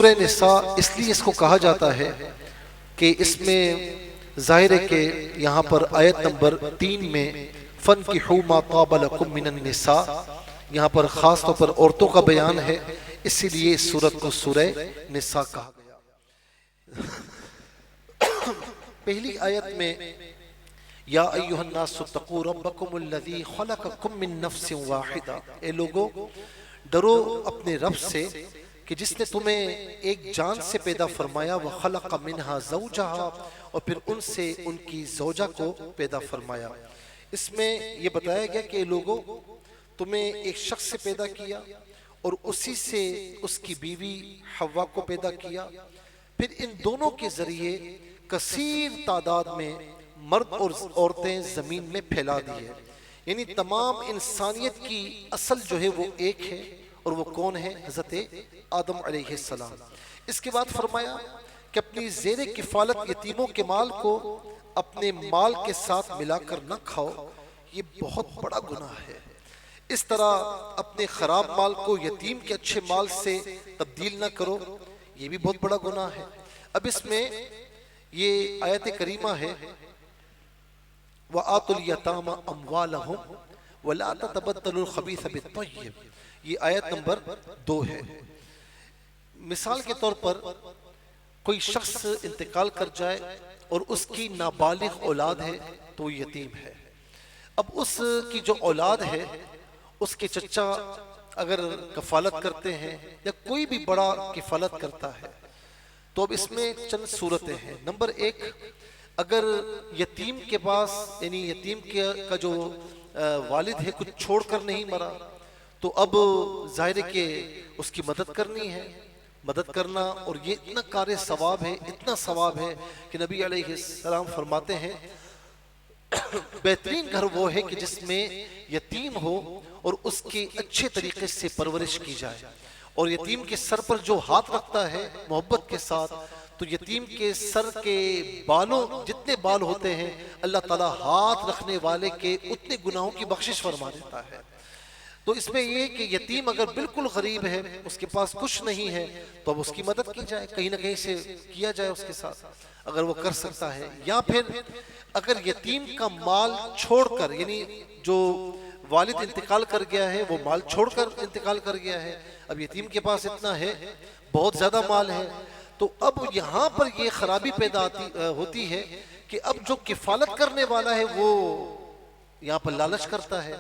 سورہ نساء اس لیے اس کو کہا جاتا ہے کہ اس میں ظاہر ہے کہ یہاں پر آیت نمبر 3 میں فَانْكِحُوا مَا طَابَ لَكُم مِّنَ النِّسَاء، یہاں پر خاص طور پر عورتوں کا بیان ہے، اسی لیے اس سورت کو سورہ نساء کہا گیا۔ پہلی آیت میں یا ایھا الناس اتقوا ربکم الذی خلقکم من نفس واحدہ، اے لوگو ڈرو اپنے رب سے کہ جس نے تمہیں ایک جان سے پیدا فرمایا، وَخَلَقَ مِنْهَا زَوْجَهَا، اور پھر ان سے ان کی زوجہ کو پیدا فرمایا۔ اس میں یہ بتایا گیا کہ لوگوں تمہیں ایک شخص سے پیدا کیا اور اسی سے اس کی بیوی حوا کو پیدا کیا، پھر ان دونوں کے ذریعے کثیر تعداد میں مرد اور عورتیں زمین میں پھیلا دی ہے، یعنی تمام انسانیت کی اصل جو ہے وہ ایک ہے، اور وہ کون ہے؟ حضرت آدم علیہ السلام۔ اس کے بعد فرمایا کہ اپنی زیر کفالت یتیموں کے مال کو اپنے مال کے ساتھ ملا کر نہ کھاؤ، یہ بہت بڑا گناہ ہے۔ اس طرح اپنے خراب مال کو یتیم کے اچھے مال سے تبدیل نہ کرو، یہ بھی بہت بڑا گناہ ہے۔ اب اس میں یہ آیت کریمہ ہے وَآتُوا الْيَتَامَ أَمْوَالَهُمْ وَلَا تَتَبَدَّلُوا الْخَبِيثَ بِالطَّيِّبِ، یہ آیت نمبر 2 ہے۔ مثال کے طور پر کوئی شخص انتقال کر جائے اور اس کی نابالغ اولاد ہے تو وہ یتیم ہے۔ اب اس کی جو اولاد ہے اس کے چچا اگر کفالت کرتے ہیں یا کوئی بھی بڑا کفالت کرتا ہے تو اب اس میں چند صورتیں ہیں۔ نمبر 1، اگر یتیم کے پاس یعنی یتیم کا جو والد ہے کچھ چھوڑ کر نہیں مرا تو اب ظاہر ہے کہ اس کی مدد کرنی ہے، مدد کرنا، اور یہ اتنا کار ثواب ہے، اتنا ثواب ہے کہ نبی علیہ السلام فرماتے ہیں بہترین گھر وہ ہے کہ جس میں یتیم ہو اور اس کی اچھے طریقے سے پرورش کی جائے، اور یتیم کے سر پر جو ہاتھ رکھتا ہے محبت کے ساتھ تو یتیم کے سر کے بالوں جتنے بال ہوتے ہیں اللہ تعالیٰ ہاتھ رکھنے والے کے اتنے گناہوں کی بخشش فرما دیتا ہے۔ تو اس میں یہ کہ یتیم اگر بالکل غریب ہے، اس کے پاس کچھ نہیں ہے، تو اب اس کی مدد کی جائے، کہیں نہ کہیں سے کیا جائے اس کے ساتھ اگر وہ کر سکتا ہے۔ یا پھر اگر یتیم کا مال چھوڑ کر یعنی جو والد انتقال کر گیا ہے وہ مال چھوڑ کر انتقال کر گیا ہے، اب یتیم کے پاس اتنا ہے، بہت زیادہ مال ہے، تو اب یہاں پر یہ خرابی پیدا ہوتی ہے کہ اب جو کفالت کرنے والا ہے وہ یہاں پر لالچ کرتا ہے،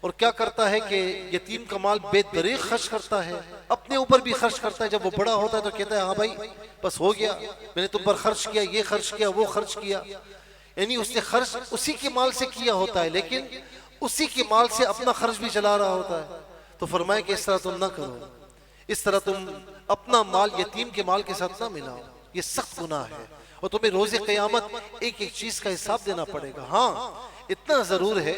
اور کیا کرتا ہے کہ یتیم کا مال بے دریغ خرچ کرتا ہے، اپنے اوپر بھی خرچ کرتا ہے۔ جب وہ بڑا ہوتا ہے تو کہتا ہے ہاں بھائی بس ہو گیا، میں نے تم پر خرچ کیا، یہ خرچ کیا، وہ خرچ کیا، یعنی اس نے خرچ اسی کے مال سے کیا ہوتا ہے لیکن اسی کے مال سے اپنا خرچ بھی چلا رہا ہوتا ہے۔ تو فرمایا کہ اس طرح تم نہ کرو، اس طرح تم اپنا مال یتیم کے مال کے ساتھ نہ ملاؤ، یہ سخت گناہ ہے، اور تمہیں روز قیامت ایک ایک چیز کا حساب دینا پڑے گا۔ ہاں اتنا ضرور ہے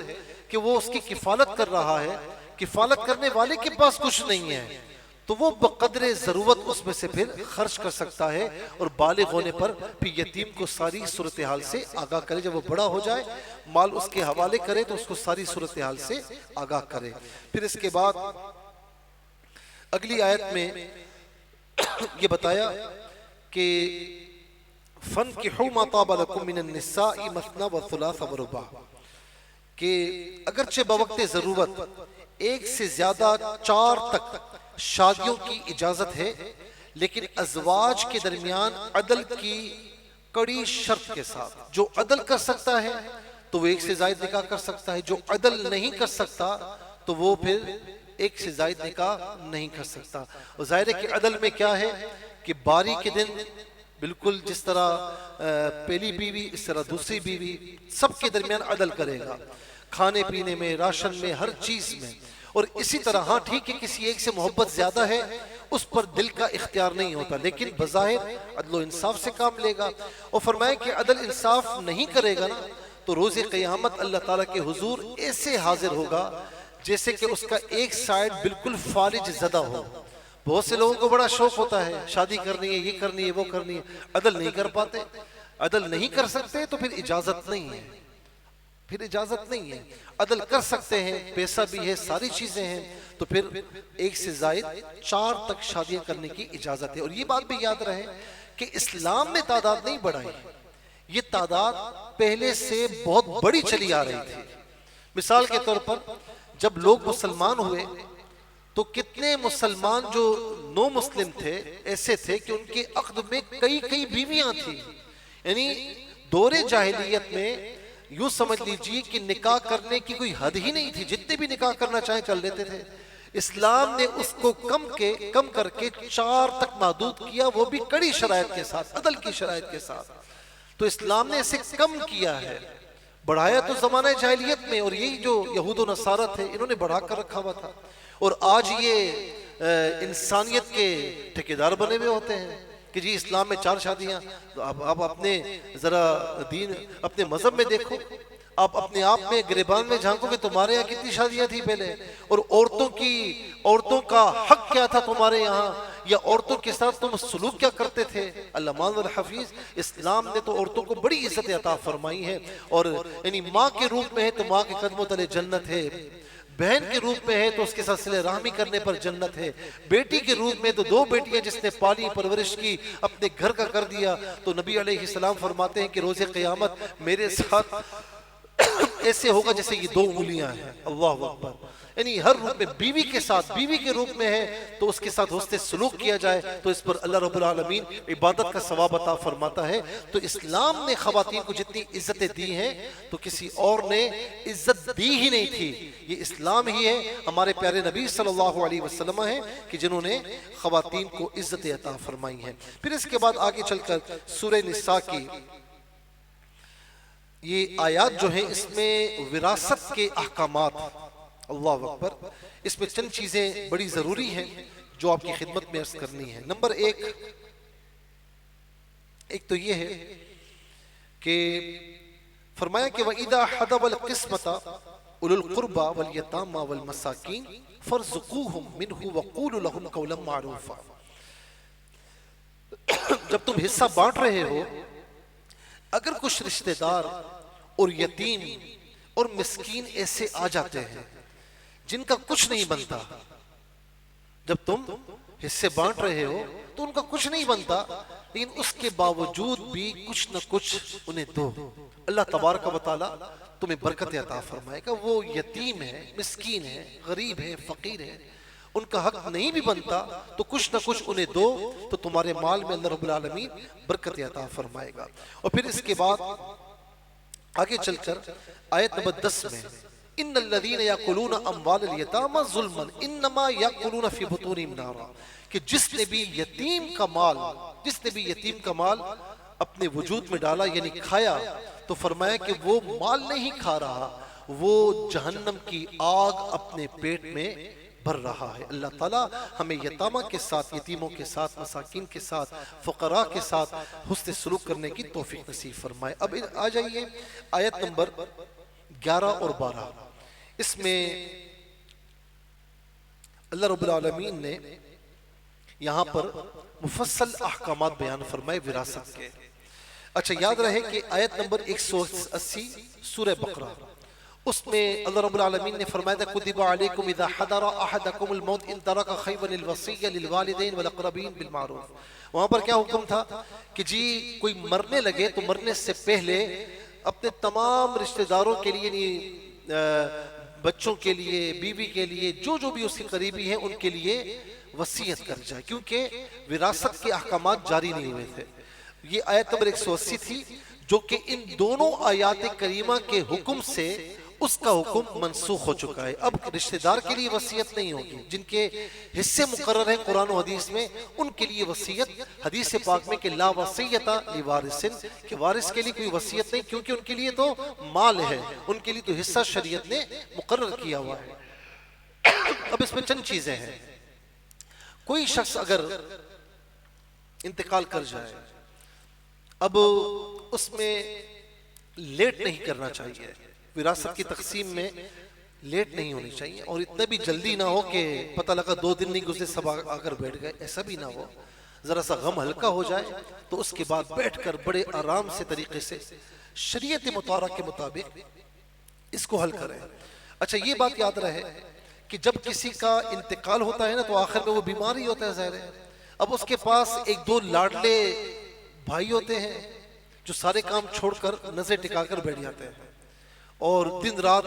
کہ وہ اس کی کفالت کر رہا ہے، کفالت کرنے والے کے پاس کچھ نہیں ہے تو وہ بقدر ضرورت اس میں سے پھر خرچ کر سکتا ہے، اور بالغ ہونے پر پھر یتیم کو ساری صورتحال سے آگاہ کرے، جب وہ بڑا ہو جائے مال اس کے حوالے کرے تو اس کو ساری صورتحال سے آگاہ کرے۔ پھر اس کے بعد اگلی آیت میں یہ بتایا کہ فَانْكِحُوا مَا طَابَ لَكُم مِّنَ النِّسَاءِ مَثْنَىٰ وَثُلَاثَ وَرُبَاعَ، کہ اگرچہ بوقت ضرورت ایک سے زیادہ 4 تک شادیوں کی اجازت ہے، لیکن ازواج کے درمیان عدل کی کڑی شرط کے ساتھ، جو عدل کر سکتا ہے تو وہ ایک سے زائد نکاح کر سکتا ہے، جو عدل نہیں کر سکتا تو وہ پھر ایک سے زائد نکاح نہیں کر سکتا۔ اور ظاہر ہے کہ عدل میں کیا ہے کہ باری کے دن بالکل جس طرح پہلی بیوی اس طرح دوسری بیوی، سب کے درمیان عدل کرے گا، کھانے پینے میں، راشن میں، ہر چیز میں، اور اسی طرح ہاں ٹھیک ہے کسی ایک سے محبت زیادہ ہے اس پر دل کا اختیار نہیں ہوتا لیکن بظاہر عدل و انصاف سے کام لے گا۔ اور فرمایا کہ عدل انصاف نہیں کرے گا نا تو روز قیامت اللہ تعالیٰ کے حضور ایسے حاضر ہوگا جیسے کہ اس کا ایک سائیڈ بالکل فالج زدہ ہو۔ بہت سے لوگوں کو بڑا شوق ہوتا ہے شادی کرنی ہے، یہ کرنی ہے، وہ کرنی ہے، عدل نہیں کر پاتے، عدل نہیں کر سکتے تو پھر اجازت نہیں ہے۔ پھر اجازت نہیں ہے. عدل کر سکتے ہیں، پیسہ بھی ہے، ساری چیزیں ہیں، تو پھر 1 سے زائد 4 تک شادیاں کرنے کی اجازت ہے. اور یہ بات بھی یاد رہے کہ اسلام نے تعداد نہیں بڑھائی، یہ تعداد پہلے سے بہت بڑی چلی آ رہی تھی. مثال کے طور پر جب لوگ مسلمان ہوئے تو کتنے مسلمان جو نو مسلم تھے ایسے تھے کہ ان کے عقد میں کئی بیویاں تھیں. یعنی دور جاہلیت میں یوں سمجھ لیجئے کہ نکاح کرنے کی کوئی حد ہی نہیں تھی، جتنے بھی نکاح کرنا چاہیں کر لیتے تھے. اسلام نے اس کو کم کر کے 4 تک محدود کیا، وہ بھی کڑی شرائط کے ساتھ، عدل کی شرائط کے ساتھ. تو اسلام نے اسے کم کیا ہے. بڑھایا تو زمانہ جاہلیت میں، اور یہی جو یہود و نصارہ تھے انہوں نے بڑھا کر رکھا ہوا تھا. اور آج یہ انسانیت کے ٹھیکیدار بنے ہوئے ہوتے ہیں کہ جی اسلام میں 4 شادیاں. آپ اپنے ذرا دین اپنے مذہب میں دیکھو، آپ اپنے آپ میں گریبان میں جھانکو کہ تمہارے یہاں کتنی شادیاں تھی پہلے، اور عورتوں کا حق کیا تھا تمہارے یہاں، یا عورتوں کے ساتھ تم سلوک کیا کرتے تھے. علامہ الحفیظ اسلام نے تو عورتوں کو بڑی عزت عطا فرمائی ہے. اور یعنی ماں کے روپ میں ہے تو ماں کے قدموں تلے جنت ہے، بہن کے روپ میں ہے تو اس کے ساتھ صلہ رحمی کرنے پر جنت ہے، بیٹی کے روپ میں تو 2 بیٹیاں جس نے پالی پرورش کی اپنے گھر کا کر دیا. تو نبی علیہ السلام فرماتے ہیں کہ روز قیامت میرے ساتھ ایسے ہوگا جیسے یہ 2 انگلیاں ہیں. اللہ اکبر. یعنی ہر روپ میں بیوی کے ساتھ، بیوی کے روپ میں ہے تو اس کے ساتھ حسن سلوک کیا جائے تو اس پر اللہ رب العالمین عبادت کا ثواب عطا فرماتا ہے. تو اسلام نے خواتین کو جتنی عزتیں دی ہیں تو کسی اور نے عزت دی ہی نہیں تھی. یہ اسلام ہی ہے، ہمارے پیارے نبی صلی اللہ علیہ وسلم ہیں کہ جنہوں نے خواتین کو عزت عطا فرمائی ہے. پھر اس کے بعد آگے چل کر سورہ نساء کی یہ آیات جو ہیں اس میں وراثت کے احکامات، اللہ اکبر، اس میں چند چیزیں بڑی ضروری ہیں جو آپ کی خدمت میں عرض کرنی ہے. نمبر 1 تو یہ ہے کہ فرمایا کہ وَإِذَا حَضَرَ الْقِسْمَةَ أُولُو الْقُرْبَى وَالْيَتَامَى وَالْمَسَاكِينَ فَارْزُقُوهُم مِّنْهُ وَقُولُوا لَهُمْ قَوْلًا مَّعْرُوفًا. جب تم حصہ بانٹ رہے ہو، اگر کچھ رشتہ دار اور یتیم اور مسکین ایسے آ جاتے ہیں جن کا کچھ نہیں بنتا، جب تم حصے بانٹ رہے ہو تو ان کا کچھ نہیں بنتا، لیکن اس کے باوجود بھی کچھ نہ کچھ انہیں دو، اللہ تبارک و تعالی تمہیں برکت عطا فرمائے گا. وہ یتیم ہے، مسکین ہے، غریب ہے، فقیر ہے، ان کا حق نہیں بھی بنتا تو کچھ نہ کچھ انہیں دو تو تمہارے مال میں اللہ رب العالمین برکت عطا فرمائے گا. اور پھر اس کے بعد آگے چل کر آیت نمبر 10 میں ان الذین یاکلون اموال الیتامی ظلما انما یاکلون فی بطونہم نارا، کہ جس نے بھی یتیم کا مال اپنے وجود میں ڈالا یعنی کھایا تو فرمایا کہ وہ مال نہیں کھا رہا، وہ جہنم کی آگ اپنے پیٹ میں بھر رہا ہے. اللہ تعالیٰ ہمیں یتامہ کے ساتھ، یتیموں کے ساتھ، مساکین کے ساتھ، فقراء کے ساتھ حسن سلوک کرنے کی توفیق نصیب فرمائے. اب آ جائیے آیت نمبر 11 اور 12. اس میں اللہ رب العالمین نے یہاں پر مفصل احکامات بیان فرمائے وراثت کے. اچھا یاد رہے کہ آیت نمبر 180 سورہ بقرہ، اس میں اللہ رب العالمین نے فرمایا تھا کتب علیکم اذا حضر احدکم الموت ان ترک خیرا الوصیۃ للوالدین والاقربین بالمعروف. وہاں پر کیا حکم تھا کہ جی کوئی مرنے لگے تو مرنے سے پہلے اپنے تمام رشتہ داروں کے لیے، بچوں کے لیے، بیوی کے لیے، جو بھی اس کے قریبی ہیں ان کے لیے وصیت کر جائے، کیونکہ وراثت کے احکامات جاری نہیں ہوئے تھے. یہ آیت نمبر 180 تھی جو کہ ان دونوں آیات کریمہ کے حکم سے اس کا حکم منسوخ ہو چکا ہے. اب رشتہ دار کے لیے وصیت نہیں ہوگی، جن کے حصے مقرر ہیں قرآن و حدیث میں ان کے لیے وصیت، حدیث پاک میں کہ لا وصیت لوارث، کہ وارث کے لیے کوئی وصیت نہیں، کیونکہ ان کے لیے تو مال ہے، ان کے لیے تو حصہ شریعت نے مقرر کیا ہوا ہے. اب اس میں چند چیزیں ہیں. کوئی شخص اگر انتقال کر جائے، اب اس میں لیٹ نہیں کرنا چاہیے، وراثت کی تقسیم میں لیٹ نہیں ہونی چاہیے، اور اتنا بھی جلدی نہ ہو کہ پتہ لگا 2 دن نہیں گزرے سب آ کر بیٹھ گئے، ایسا بھی نہ ہو. ذرا سا غم ہلکا ہو جائے تو اس کے بعد بیٹھ کر بڑے آرام سے طریقے سے شریعت مطہرہ کے مطابق اس کو حل کریں۔ اچھا یہ بات یاد رہے کہ جب کسی کا انتقال ہوتا ہے نا تو آخر میں وہ بیمار ہی ہوتا ہے ظاہر ہے۔ اب اس کے پاس ایک دو لاڈلے بھائی ہوتے ہیں جو سارے کام چھوڑ کر نظر ٹکا کر بیٹھ جاتے ہیں اور دن رات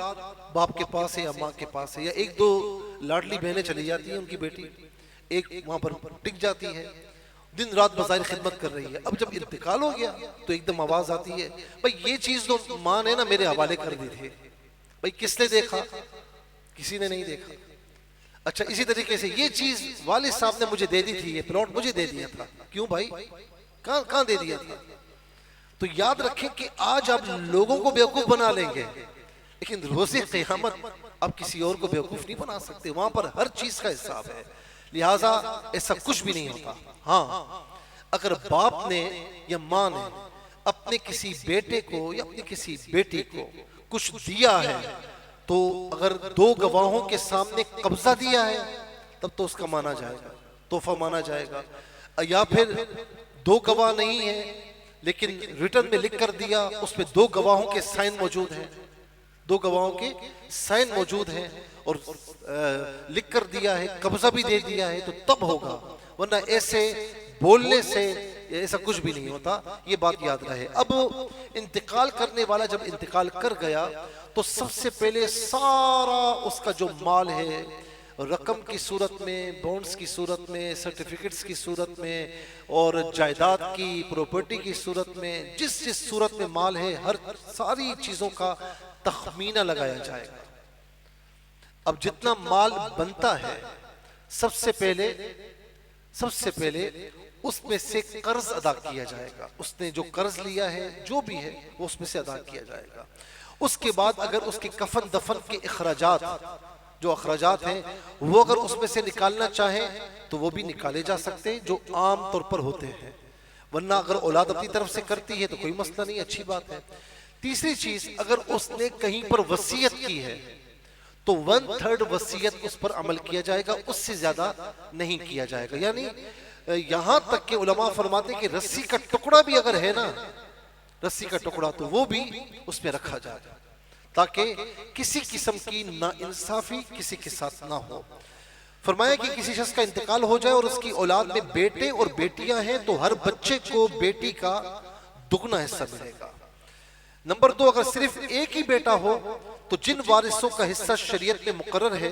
باپ کے پاس ہے یا ماں کے پاس ہے، یا ایک دو لاڈلی بہنیں چلی جاتی ہیں، ان کی بیٹی ایک وہاں پر ٹک جاتی ہے، دن رات بظاہر خدمت کر رہی ہے۔ اب جب انتقال ہو گیا تو ایک دم آواز آتی ہے، بھئی یہ چیز تو ماں نے نا میرے حوالے کر دی تھی، بھئی کس نے دیکھا؟ کسی نے نہیں دیکھا۔ اچھا اسی طریقے سے یہ چیز والد صاحب نے مجھے دے دی تھی، یہ پلاٹ مجھے دے دیا تھا، کیوں بھائی کہاں دے دیا تھا؟ تو یاد رکھیں کہ آج آپ لوگوں کو بیوقوف بنا لیں گے لیکن روز قیامت آپ کسی اور کو بیوقوف نہیں بنا سکتے، وہاں پر ہر چیز کا حساب ہے، لہٰذا ایسا کچھ بھی نہیں ہوتا۔ ہاں اگر باپ نے یا ماں نے اپنے کسی بیٹے کو یا اپنی کسی بیٹی کو کچھ دیا ہے تو اگر دو گواہوں کے سامنے قبضہ دیا ہے تب تو اس کا مانا جائے گا، تحفہ مانا جائے گا، یا پھر دو گواہ نہیں ہیں لیکن ریٹرن میں لکھ کر دیا، اس میں دو گواہوں کے سائن موجود ہیں، دو گواہوں کے سائن موجود ہیں اور لکھ کر دیا ہے، قبضہ بھی دے دیا ہے تو تب ہوگا، ورنہ ایسے بولنے سے ایسا کچھ بھی نہیں ہوتا، یہ بات یاد رہے۔ اب انتقال کرنے والا جب انتقال کر گیا تو سب سے پہلے سارا اس کا جو مال ہے رقم کی صورت میں، بونڈز کی صورت میں، سرٹیفکیٹس کی صورت میں اور جائیداد کی پروپرٹی کی صورت میں، جس صورت میں مال ہے ہر ساری چیزوں کا تخمینہ لگایا جائے گا۔ اب جتنا مال بنتا ہے سب سے پہلے اس میں سے قرض ادا کیا جائے گا، اس نے جو قرض لیا ہے جو بھی ہے وہ اس میں سے ادا کیا جائے گا۔ اس کے بعد اگر اس کے کفن دفن کے اخراجات ہیں وہ اگر اس میں سے نکالنا چاہیں تو وہ بھی نکالے جا سکتے ہیں جو عام طور پر ہوتے ہیں، ورنہ اگر اولاد اپنی طرف سے کرتی ہے تو کوئی مسئلہ نہیں، اچھی بات ہے۔ تیسری چیز، اگر اس نے کہیں پر وصیت کی ہے تو 1/3 وصیت اس پر عمل کیا جائے گا، اس سے زیادہ نہیں کیا جائے گا۔ یعنی یہاں تک کہ علماء فرماتے ہیں کہ رسی کا ٹکڑا بھی اگر ہے نا، رسی کا ٹکڑا تو وہ بھی اس میں رکھا جائے گا تاکہ کسی قسم کی ناانصافی کسی کے ساتھ نہ ہو۔ فرمایا کہ کسی شخص کا انتقال ہو جائے اور اس کی اولاد میں بیٹے اور بیٹیاں ہیں تو ہر بچے کو بیٹی کا دگنا حصہ ملے گا۔ نمبر 2، اگر صرف ایک ہی بیٹا ہو تو جن وارثوں کا حصہ شریعت میں مقرر ہے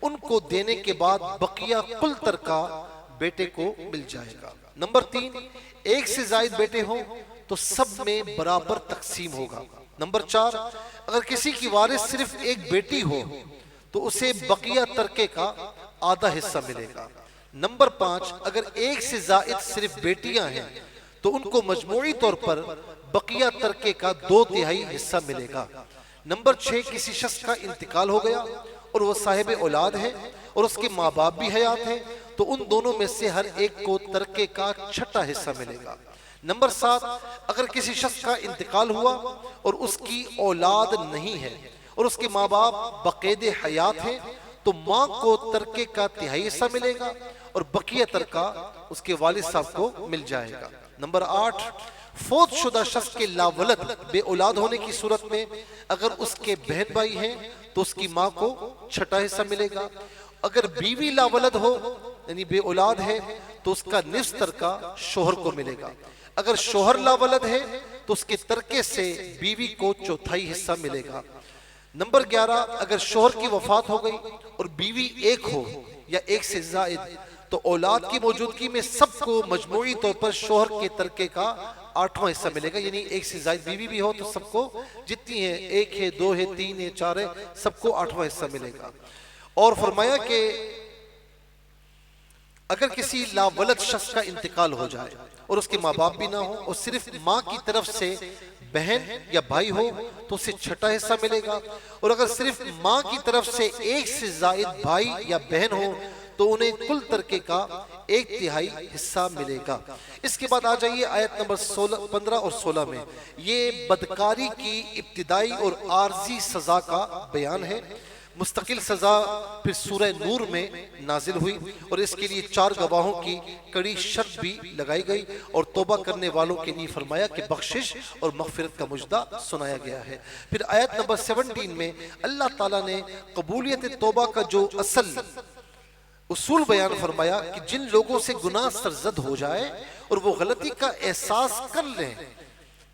ان کو دینے کے بعد بقیہ کل ترکہ بیٹے کو مل جائے گا۔ نمبر 3، ایک سے زائد بیٹے ہوں تو سب میں برابر تقسیم ہوگا۔ نمبر 4، اگر کسی کی وارث صرف ایک بیٹی ہو تو اسے بقیہ ترکے کا آدھا حصہ ملے گا۔ نمبر 5، اگر ایک سے زائد صرف بیٹیاں ہیں تو ان کو مجموعی طور پر بقیہ ترکے کا 2/3 حصہ ملے گا۔ نمبر 6، کسی شخص کا انتقال ہو گیا اور وہ صاحب اولاد ہے اور اس کے ماں باپ بھی حیات ہیں تو ان دونوں میں سے ہر ایک کو ترکے کا 6واں حصہ ملے گا۔ نمبر 7، اگر کسی شخص کا انتقال ہوا اور اس کی اولاد نہیں ہے اور اس کے ماں باپ بقید حیات ہیں تو ماں کو ترکے کا 1/3 حصہ ملے گا اور بقیہ ترکہ اس کے والد صاحب کو مل جائے گا۔ نمبر 8، فوت شدہ شخص کے لاولد بے اولاد ہونے کی صورت میں اگر اس کے بہن بھائی ہیں تو اس کی ماں کو 6واں حصہ ملے گا۔ اگر بیوی لاولد ہو یعنی بے اولاد ہے تو اس کا نصف ترکہ شوہر کو ملے گا۔ اگر شوہر لاولد ہے تو اس کے ترکے سے بیوی کو 1/4 حصہ ملے گا۔ نمبر 11، اگر شوہر کی وفات ہو گئی اور بیوی ایک ہو یا ایک سے زائد تو اولاد کی موجودگی میں سب کو مجموعی طور پر شوہر کے ترکے کا 8واں حصہ ملے گا، یعنی ایک سے زائد بیوی بھی ہو تو سب کو جتنی ہے، 1 ہے، 2 ہے، 3 ہے، 4 ہے، سب کو 8واں حصہ ملے گا۔ اور فرمایا کہ اگر کسی لاولد شخص کا انتقال ہو جائے اور اس کے ماں باپ بھی نہ ہو اور صرف ماں کی طرف سے بہن یا بھائی ہو تو اسے 6واں حصہ ملے گا، اور اگر صرف ماں کی طرف سے ایک سے زائد بھائی یا بہن ہو تو انہیں کل ترکے کا 1/3 حصہ ملے گا۔ اس کے بعد آ جائیے آیت نمبر 15 اور 16 میں، یہ بدکاری کی ابتدائی اور عارضی سزا کا بیان ہے۔ مستقل سزا پھر سورہ نور میں نازل ہوئی اور اس کے لیے 4 گواہوں کی کڑی شرط بھی لگائی گئی اور توبہ کرنے والوں کے لیے فرمایا کہ بخشش اور مغفرت کا مجدہ سنایا گیا ہے۔ پھر آیت نمبر 17 میں اللہ تعالیٰ نے قبولیت توبہ کا جو اصول بیان فرمایا کہ جن لوگوں سے گناہ سرزد ہو جائے اور وہ غلطی کا احساس کر لیں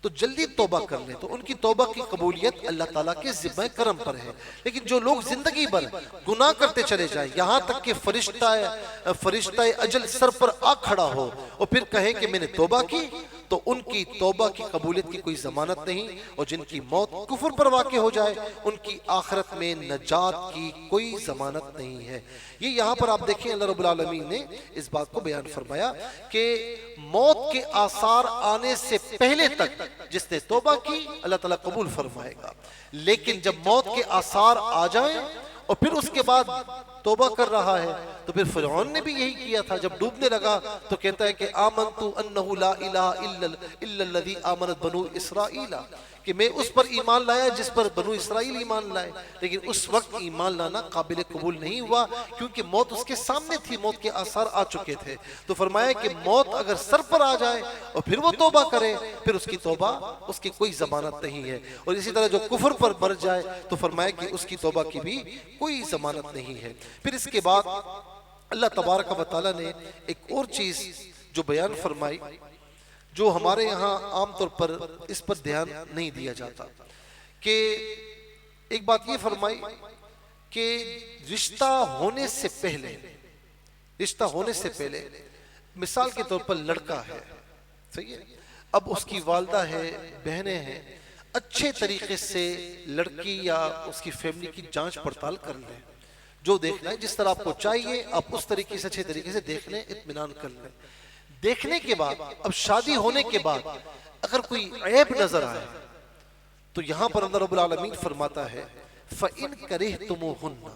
تو جلدی توبہ کر لیں تو ان کی توبہ کی قبولیت اللہ تعالیٰ کے ذمہ کرم پر ہے۔ لیکن جو لوگ زندگی بھر گناہ کرتے چلے جائیں یہاں تک کہ فرشتہ اجل سر پر آ کھڑا ہو اور پھر کہیں کہ میں نے توبہ کی تو ان کی توبہ کی قبولیت کی کوئی ضمانت نہیں، اور جن کی موت کفر پر واقع ہو جائے ان کی آخرت میں نجات کی کوئی ضمانت نہیں ہے۔ یہ یہاں پر آپ دیکھیں اللہ رب العالمین نے اس بات کو بیان فرمایا کہ موت کے آثار آنے سے پہلے تک جس نے توبہ کی اللہ تعالیٰ قبول فرمائے گا، لیکن جب موت کے آثار آ جائیں اور پھر اس کے بعد توبہ کر رہا ہے تو پھر فرعون نے بھی یہی کیا تھا۔ جب ڈوبنے لگا تو کہتا ہے کہ آمنتو انہو لا الہ الا الذی آمنت بنو اسرائیل، کہ میں اس پر ایمان لایا جس پر بنو اسرائیل ایمان لائے، لیکن اس وقت ایمان لانا قابل قبول نہیں ہوا کیونکہ موت اس کے سامنے تھی، موت کے آثار آ چکے تھے۔ تو فرمایا کہ موت اگر سر پر آ جائے اور پھر وہ توبہ کرے پھر اس کی توبہ اس کی کوئی ضمانت نہیں ہے، اور اسی طرح جو کفر پر مر جائے تو فرمایا کہ اس کی توبہ کی بھی کوئی ضمانت نہیں ہے۔ پھر اس کے بعد اللہ تبارک و تعالیٰ نے ایک اور چیز جو بیان فرمائی جو ہمارے یہاں عام طور پر اس پر دھیان نہیں دیا جاتا، کہ ایک بات یہ فرمائی کہ رشتہ ہونے سے پہلے مثال کے طور پر لڑکا ہے، صحیح ہے، اب اس کی والدہ ہے، بہنیں ہیں، اچھے طریقے سے لڑکی یا اس کی فیملی کی جانچ پڑتال کر لیں، جو دیکھنا ہے جس طرح آپ کو چاہیے آپ اس طریقے سے اچھے طریقے سے دیکھ لیں، اطمینان کر لیں۔ دیکھنے کے بعد اب شادی ہونے کے بعد اگر کوئی عیب نظر آئے تو یہاں پر اللہ رب العالمین فرماتا ہے فَإِن كَرِهْتُمُوهُنَّ،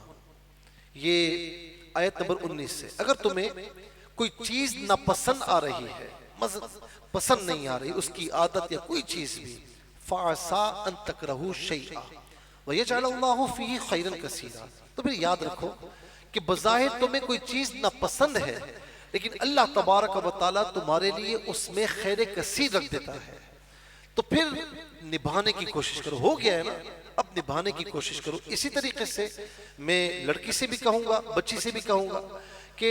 یہ آیت نمبر 19 سے، اگر تمہیں کوئی چیز ناپسند آ رہی ہے، پسند نہیں آ رہی اس کی عادت یا کوئی چیز بھی، فَعَسَىٰ أَن تَكْرَهُوا شَيْئًا وَيَجْعَلَ اللَّهُ فِيهِ خَيْرًا كَثِيرًا۔ تو پھر یاد رکھو کہ بظاہر تمہیں کوئی چیز ناپسند ہے لیکن اللہ تبارک و تعالیٰ تمہارے لیے اس میں خیر کثیر رکھ دیتا ہے، تو پھر نبھانے کی کوشش کرو۔ ہو گیا ہے نا، اب نبھانے کی کوشش کرو۔ اسی طریقے سے میں لڑکی سے بھی کہوں گا، بچی سے بھی کہوں گا کہ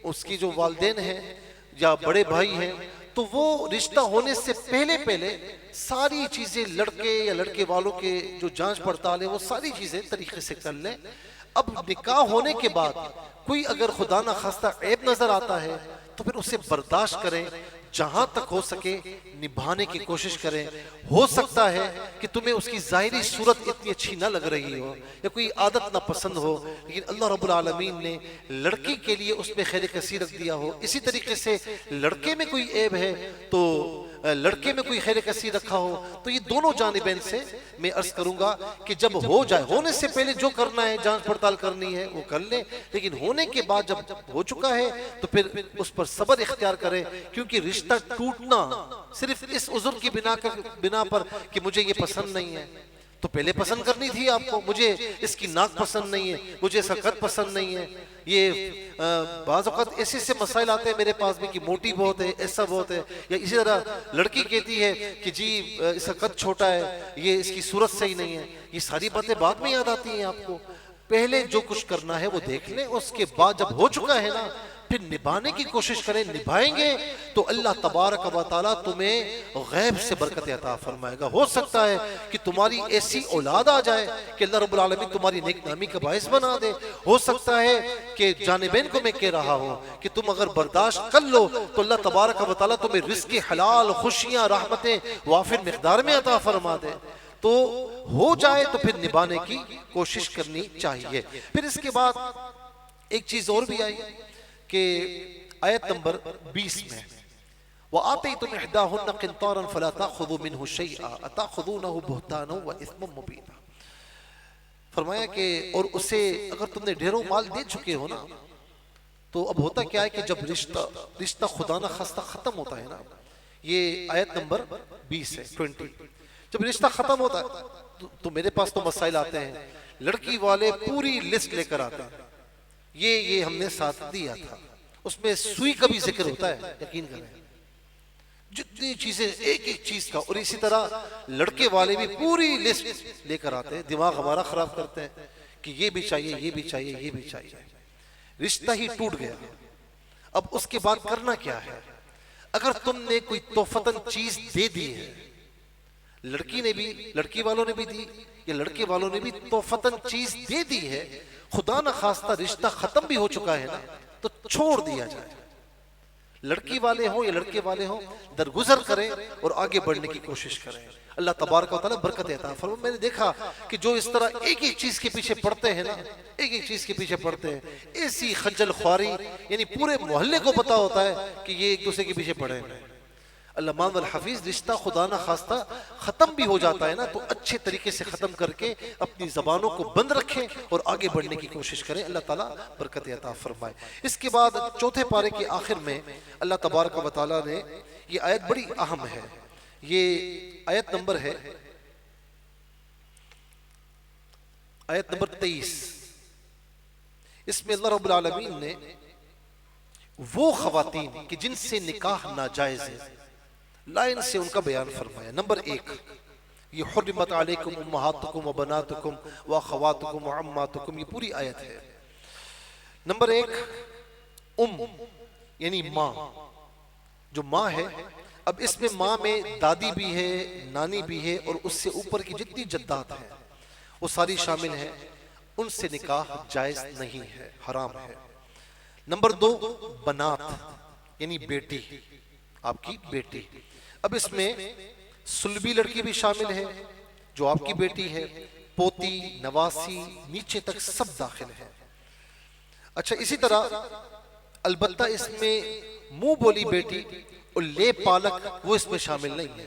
اس کی جو والدین ہیں یا بڑے بھائی ہیں تو وہ رشتہ ہونے سے پہلے ساری چیزیں لڑکے یا لڑکے والوں کے جو جانچ پڑتال ہے وہ ساری چیزیں طریقے سے کر لیں۔ اب نکاح ہونے کے بعد کوئی اگر خدا نہ خواستہ عیب نظر آتا ہے تو پھر اسے برداشت کریں، جہاں تک ہو سکے نبھانے کی کوشش کریں۔ ہو سکتا ہے کہ تمہیں اس کی ظاہری صورت اتنی اچھی نہ لگ رہی ہو یا کوئی عادت نہ پسند ہو، لیکن اللہ رب العالمین نے لڑکی کے لیے اس میں خیر کثیر رکھ دیا ہو۔ اسی طریقے سے لڑکے میں کوئی عیب ہے تو لڑکے میں کوئی خیر کثیر رکھا ہو، تو یہ دونوں جانبین سے میں عرض کروں گا کہ جب ہو جائے، ہونے سے پہلے جو کرنا ہے جانچ پڑتال کرنی ہے وہ کر لیں، لیکن ہونے کے بعد جب ہو چکا ہے تو پھر اس پر صبر اختیار کریں، کیونکہ رشتہ ٹوٹنا صرف اس عذر کی بنا پر کہ مجھے یہ پسند نہیں ہے، تو پہلے پسند کرنی تھی آپ کو، مجھے اس کی ناک پسند نہیں ہے، مجھے اس کا قد پسند نہیں ہے۔ یہ بعض اوقات ایسے مسائل آتے ہیں میرے پاس بھی کہ موٹی بہت ہے، ایسا بہت ہے، یا اسی طرح لڑکی کہتی ہے کہ جی اس کا قد چھوٹا ہے، یہ اس کی صورت صحیح نہیں ہے۔ یہ ساری باتیں بعد میں یاد آتی ہیں آپ کو، پہلے جو کچھ کرنا ہے وہ دیکھ لیں، اس کے بعد جب ہو چکا ہے نا پھر نبھانے کی کوشش کریں۔ نبھائیں گے تو اللہ تبارک و تعالیٰ تمہیں غیب سے برکت عطا فرمائے گا۔ ہو سکتا ہے کہ تمہاری ایسی اولاد آ جائے کہ اللہ رب العالمین تمہاری نیک نامی کا باعث بنا دے۔ ہو سکتا ہے کہ جانبین کو میں کہہ رہا ہوں کہ تم اگر برداشت کر لو تو اللہ تبارک و تعالیٰ تمہیں رزق حلال، خوشیاں، رحمتیں وافر مقدار میں عطا فرما دے۔ تو ہو جائے تو پھر نبھانے کی کوشش کرنی چاہیے۔ پھر اس کے بعد ایک چیز اور بھی آئی کہ آیت نمبر 20 میں وَآتَيْتُمْ إِحْدَاهُنَّ قِنْطَارًا فَلَا تَأْخُذُوا مِنْهُ شَيْئًا أَتَأْخُذُونَهُ بُهْتَانًا وَإِثْمًا مُبِينًا۔ فرمایا کہ اور اسے اگر تم نے ڈھیروں مال دے چکے ہو نا تو اب ہوتا کیا ہے کہ جب رشتہ خدا نہ خواستہ ختم ہوتا ہے نا، یہ آیت نمبر 20 ہے 20، جب رشتہ ختم ہوتا ہے تو میرے پاس تو مسائل آتے ہیں، لڑکی والے پوری لسٹ لے کر آتے ہیں، یہ ہم نے ساتھ دیا تھا، اس میں سوئی کا بھی ذکر ہوتا ہے، یقین کریں جتنی چیزیں ایک ایک چیز کا. اور اسی طرح لڑکے والے بھی پوری لسٹ لے کر آتے ہیں، دماغ ہمارا خراب کرتے ہیں کہ یہ بھی چاہیے، یہ بھی چاہیے، یہ بھی چاہیے. رشتہ ہی ٹوٹ گیا. اب اس کے بعد کرنا کیا ہے؟ اگر تم نے کوئی تحفتاً چیز دے دی ہے، لڑکی نے بھی، لڑکی والوں نے بھی دی یا لڑکے والوں نے بھی تحفتاً چیز دے دی ہے، خدا نہ خواستہ رشتہ ختم بھی ہو چکا ہے نا، تو چھوڑ دیا جائے. لڑکی والے ہوں یا لڑکے والے ہوں، درگزر کریں اور آگے بڑھنے کی کوشش کریں. اللہ تبارک و تعالیٰ برکت عطا فرمائے. میں نے دیکھا کہ جو اس طرح ایک ایک چیز کے پیچھے پڑتے ہیں نا، ایک ایک چیز کے پیچھے پڑتے ہیں، ایسی خجل خواری، یعنی پورے محلے کو پتا ہوتا ہے کہ یہ ایک دوسرے کے پیچھے پڑے ہیں. علامہ الحفیظ رشتہ خدا نہ خواستہ ختم بھی ہو جاتا ہے نا، تو اچھے طریقے سے ختم کر کے اپنی زبانوں کو بند رکھیں اور آگے بڑھنے کی کوشش کریں. اللہ تعالیٰ برکت عطا فرمائے. اس کے بعد چوتھے پارے کے آخر میں اللہ تبارک و تعالیٰ نے یہ آیت بڑی اہم ہے، یہ آیت نمبر ہے آیت نمبر 23. اس میں اللہ رب العالمین نے وہ خواتین کہ جن سے نکاح ناجائز ہے، لائن سے ان کا بیان فرمایا. نمبر 1، یہ حرمت علیکم امہاتکم و بناتکم و اخواتکم و عماتکم، یہ پوری آیت ہے. نمبر 1 یعنی ماں، جو ماں ہے. اب اس میں ماں میں دادی بھی ہے، نانی بھی ہے، اور اس سے اوپر کی جتنی جدات ہیں وہ ساری شامل ہیں. ان سے نکاح جائز نہیں ہے، حرام ہے. نمبر 2 بنات یعنی بیٹی، آپ کی بیٹی. اب اس میں سلبی لڑکی بھی شامل ہے جو آپ کی بیٹی ہے، پوتی، نواسی، نیچے تک سب داخل ہے. اچھا، اسی طرح البتہ اس میں منہ بولی بیٹی اور لے پالک وہ اس میں شامل نہیں ہے.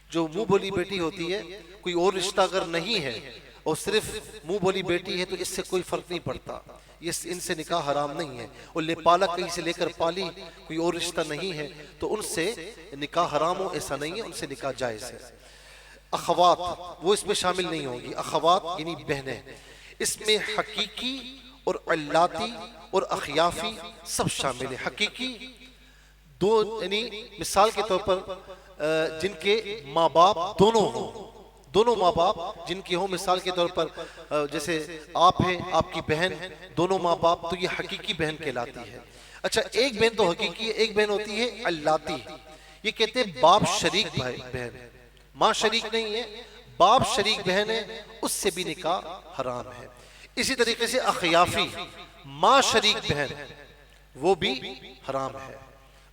جو منہ بولی بیٹی ہوتی ہے، کوئی اور رشتہ اگر نہیں ہے اور صرف منہ بولی بیٹی ہے تو اس سے کوئی فرق نہیں پڑتا، ان سے نکاح حرام نہیں ہے. اور لے پالک کہیں سے لے کر پالی، کوئی اور رشتہ نہیں ہے تو ان سے نکاح حرام ہو ایسا نہیں ہے، ان سے نکاح جائز ہے. اخوات وہ اس میں شامل نہیں ہوگی. اخوات یعنی بہنیں، اس میں حقیقی اور علاتی اور اخیافی سب شامل ہے. حقیقی دو یعنی مثال کے طور پر جن کے ماں باپ دونوں ہوں، دونوں ماں باپ جن کے ہوں، مثال کے طور پر جیسے آپ ہیں، آپ کی بہن، دونوں ماں باپ، تو یہ حقیقی بہن کہلاتی ہے. اچھا، ایک بہن تو حقیقی ہے، ایک بہن ہوتی ہے علاتی. یہ کہتے ہیں باپ شریک بھائی بہن، ماں شریک نہیں ہے، باپ شریک بہن ہے، اس سے بھی نکاح حرام ہے. اسی طریقے سے اخیافی ماں شریک بہن، وہ بھی حرام ہے،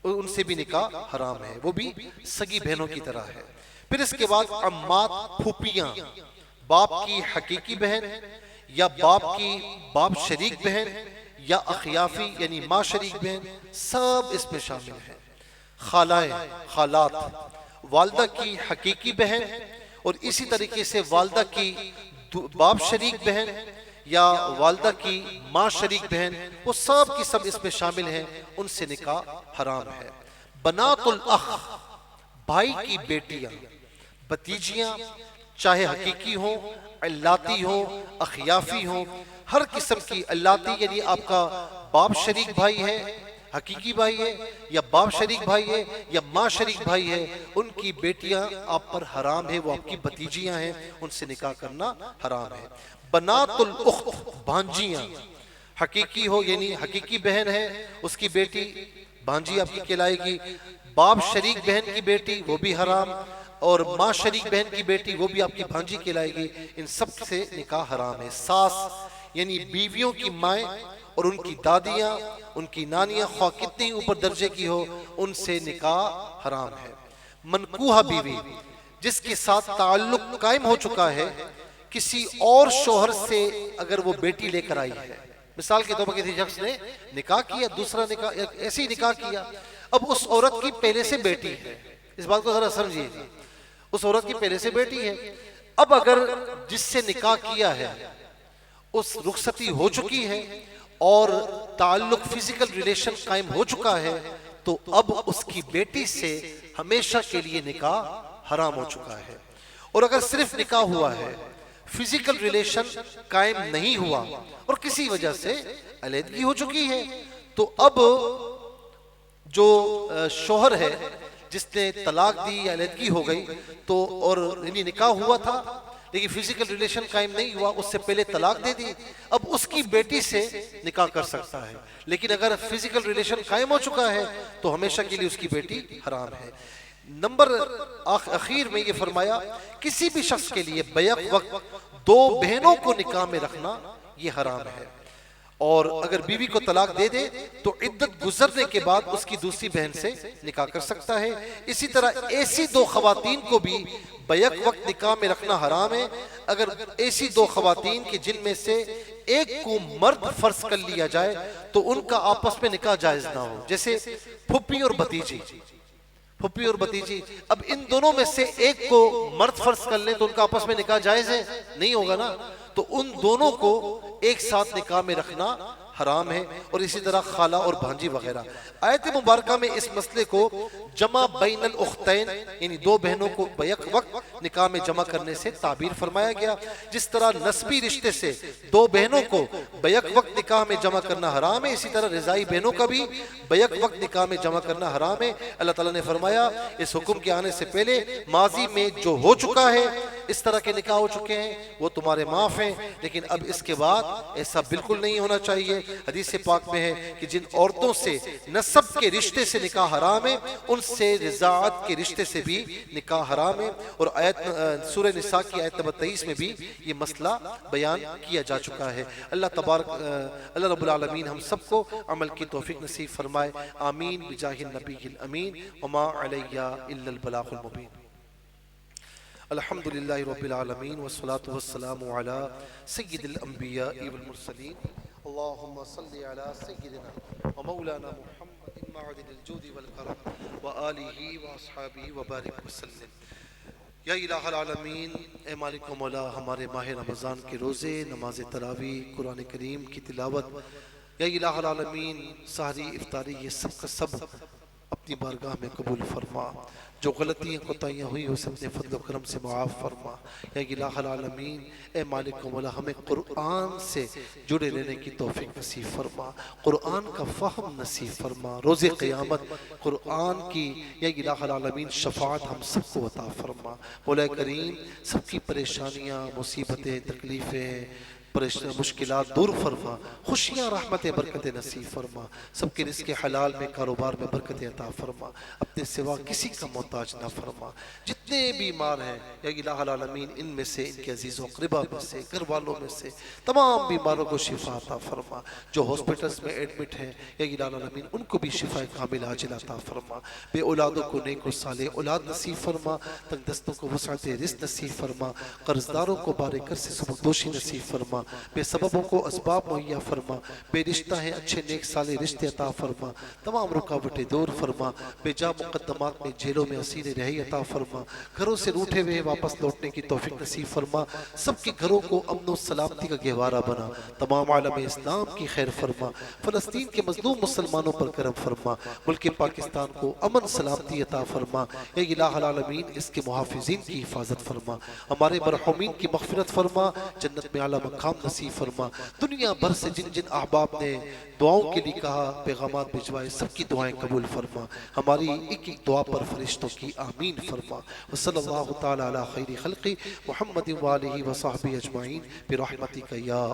ان سے بھی نکاح حرام ہے، وہ بھی سگی بہنوں کی طرح ہے. پھر اس کے بعد عمات، پھوپیاں، باپ کی حقیقی بہن یا باپ کی باپ شریک بہن یا اخیافی یعنی ماں شریک بہن، سب اس میں شامل ہیں. خالائیں، خالات، والدہ کی حقیقی بہن اور اسی طریقے سے والدہ کی باپ شریک بہن یا والدہ کی ماں شریک بہن، وہ سب کی سب اس میں شامل ہیں، ان سے نکاح حرام ہے. بنات الاخ، بھائی کی بیٹیاں، بتیجیاں، چاہے حقیقی ہوں، علاتی ہوں، اخیافی ہوں، ہر قسم کی. علاتی یعنی آپ کا باپ شریک بھائی ہے، حقیقی بھائی ہے، یا باپ شریک بھائی ہے یا ماں شریک بھائی ہے، ان کی بیٹیاں آپ پر حرام ہے، وہ آپ کی بتیجیاں ہیں، ان سے نکاح کرنا حرام ہے. بنات الاخت، بھانجیاں، حقیقی ہو یعنی حقیقی بہن ہے، اس کی بیٹی بھانجی آپ کی کہلائے گی. باپ شریک بہن کی بیٹی وہ بھی حرام، اور ماں شریک بہن کی بیٹی وہ بھی آپ کی بھانجی کہلائے گی. ان سب سے نکاح حرام ہے. ساس یعنی بیویوں کی مائیں اور ان کی دادیاں، ان کی نانیاں، خواہ کتنی اوپر درجے کی ہو، ان سے نکاح حرام ہے. منکوحہ بیوی، جس کے ساتھ تعلق قائم ہو چکا ہے، کسی اور شوہر سے اگر وہ بیٹی لے کر آئی ہے، مثال کے طور پر کسی شخص نے نکاح کیا، دوسرا نکاح ایسے ہی نکاح کیا، اب اس عورت کی پہلے سے بیٹی ہے، اس بات کو ذرا سمجھیے، اس عورت کی پہلے سے بیٹی ہے. اب اگر جس سے نکاح کیا ہے اس رخصتی ہو چکی ہے اور تعلق فزیکل ریلیشن قائم ہو چکا ہے، تو اب اس کی بیٹی سے ہمیشہ کے لیے نکاح حرام ہو چکا ہے. اور اگر صرف نکاح ہوا ہے فزیکل ریلیشن قائم نہیں ہوا اور کسی وجہ سے علیحدگی ہو چکی ہے، تو اب جو شوہر ہے جس نے طلاق دی یا علیحدگی ہو گئی تو اور یعنی نکاح ہوا تھا لیکن فزیکل ریلیشن قائم نہیں ہوا، اس سے پہلے طلاق دے دی، اب اس کی بیٹی سے نکاح کر سکتا ہے، لیکن اگر فزیکل ریلیشن قائم ہو چکا ہے تو ہمیشہ کے لیے اس کی بیٹی حرام ہے۔ نمبر اخیر میں یہ فرمایا کسی بھی شخص کے لیے بیک وقت دو بہنوں کو نکاح میں رکھنا یہ حرام ہے، اور اگر بیوی کو طلاق دے دے تو عدت گزرنے کے بعد اس کی دوسری بہن سے نکاح کر سکتا ہے۔ اسی طرح ایسی دو خواتین کو بھی بیک وقت نکاح میں رکھنا حرام ہے، اگر ایسی دو خواتین کی جن میں سے ایک کو مرد فرض کر لیا جائے تو ان کا آپس میں نکاح جائز نہ ہو، جیسے پھپھی اور بھتیجی، پھپھی اور بھتیجی، اب ان دونوں میں سے ایک کو مرد فرض کر لیں تو ان کا آپس میں نکاح جائز ہے نہیں ہوگا نا، تو ان دونوں کو ایک ساتھ نکاح میں رکھنا حرام ہے، اور اسی طرح خالہ اور بھانجی وغیرہ۔ آیت مبارکہ میں اس مسئلے کو جمع بین الاختین یعنی دو بہنوں کو بیک وقت نکاح میں جمع کرنے سے تعبیر فرمایا گیا، جس طرح نسبی رشتے سے دو بہنوں کو بیک وقت نکاح میں جمع کرنا حرام ہے، اسی طرح رضائی بہنوں کا بھی بیک وقت نکاح میں جمع کرنا حرام ہے۔ اللہ تعالیٰ نے فرمایا اس حکم کے آنے سے پہلے ماضی میں جو ہو چکا ہے، اس طرح کے نکاح ہو چکے ہیں وہ تمہارے معاف ہیں، لیکن اب اس کے بعد ایسا بالکل نہیں ہونا چاہیے۔ حدیث پاک میں ہے کہ جن عورتوں سے نسب کے رشتے سے نکاح حرام ہے ان سے رضاعت کے رشتے سے بھی نکاح حرام ہے، اور آیت سورہ نساء کی آیت نمبر 23 میں بھی یہ مسئلہ بیان کیا جا چکا ہے۔ اللہ رب العالمین ہم سب کو عمل کی توفیق نصیب فرمائے، آمین بجاہ النبی الامین وما علیہ الا البلاغ المبین۔ الحمدللہ رب العالمین والصلاة والسلام علی سید الانبیاء والمرسلین، اللہم صلی علی سیدنا ومولانا محمد معدن الجود والکرم وآلہ واصحابہ وبارک وسلم۔ یا الہ العالمین، اے مالک و مولا، ہمارے ماہ رمضان کے روزے، نماز تراویح، قرآن کریم کی تلاوت، یا الہ العالمین سحری افطاری یہ سب کا سب اپنی بارگاہ میں قبول فرما، جو غلطیاں کوتاہیاں ہوئی اسے اپنے فضل و کرم سے معاف فرما۔ یا الہ العالمین، اے مالک و مولا، ہمیں قرآن سے جڑے رہنے کی توفیق نصیب فرما، قرآن کا فہم نصیب فرما، روز قیامت قرآن کی یا الہ العالمین شفاعت ہم سب کو عطا فرما۔ مولا کریم سب کی پریشانیاں، مصیبتیں، تکلیفیں، مشکلات دور فرما، خوشیاں، رحمت، برکت نصیب فرما، سب کے رزق حلال میں، کاروبار میں برکت عطا فرما، اپنے سوا کسی کا محتاج نہ فرما۔ جتنے بیمار ہیں یا الہ العالمین ان میں سے، ان کے عزیز و اقربا میں سے، گھر والوں میں سے تمام بیماروں کو شفا عطا فرما، جو ہاسپٹلز میں ایڈمٹ ہیں یا الہ العالمین ان کو بھی شفا کامل عاجل عطا فرما، بے اولادوں کو نیک و صالح اولاد نصیب فرما، تنگ دستوں کو وسعت رزق نصیب فرما، قرضداروں کو بارکر سے سبکدوشی نصیب فرما، بے سببوں کو اسباب مہیا فرما، بے رشتہ ہیں اچھے نیک صالح رشتے عطا فرما، تمام رکاوٹیں دور فرما، بے جا مقدمات میں جیلوں میں اسیر رہی عطا فرما، گھروں سے روٹھے ہوئے واپس لوٹنے کی توفیق نصیب فرما، سب کے گھروں کو امن و سلامتی کا گہوارہ بنا، تمام عالم اسلام کی خیر فرما، فلسطین کے مظلوم مسلمانوں پر کرم فرما، ملک پاکستان کو امن سلامتی عطا فرما، یا الہ العالمین اس کے محافظین کی حفاظت فرما، ہمارے مرحومین کی مغفرت فرما، جنت میں اعلیٰ مقام نصیب فرما، دنیا بھر سے جن جن احباب نے دعاؤں کے لیے کہا، پیغامات بھجوائے، سب کی دعائیں قبول فرما، ہماری ایک ایک دعا پر فرشتوں کی آمین فرما، وصلی اللہ تعالی علی خیر خلقی محمد وآلہ وصحبہ اجمعین برحمتک یا